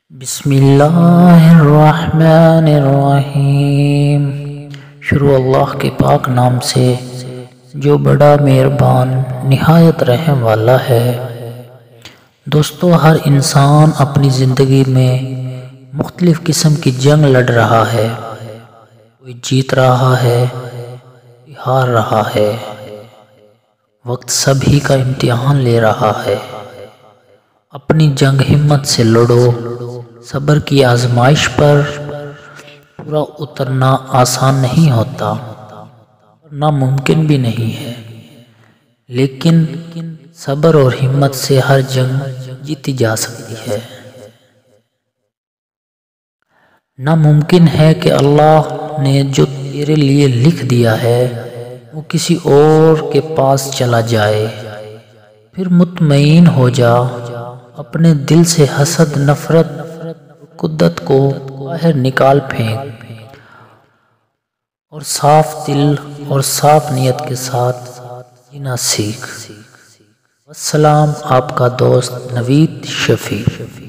بسم اللہ الرحمن الرحیم۔ شروع اللہ کے پاک نام سے جو بڑا مہربان نہایت رحم والا ہے۔ دوستو، ہر انسان اپنی زندگی میں مختلف قسم کی جنگ لڑ رہا ہے۔ کوئی جیت رہا ہے، کوئی ہار رہا ہے۔ وقت سبھی کا امتحان لے رہا ہے۔ اپنی جنگ ہمت سے لڑو۔ صبر کی آزمائش پر پورا اترنا آسان نہیں ہوتا، ناممکن بھی نہیں ہے، لیکن صبر اور ہمت سے ہر جنگ جیتی جا سکتی ہے۔ ناممکن ہے کہ اللہ نے جو تیرے لیے لکھ دیا ہے وہ کسی اور کے پاس چلا جائے۔ پھر مطمئن ہو جا، اپنے دل سے حسد، نفرت، قدرت کو باہر نکال پھینک اور صاف دل اور صاف نیت کے ساتھ جینا سیکھ۔ والسلام، آپ کا دوست نوید شفیع۔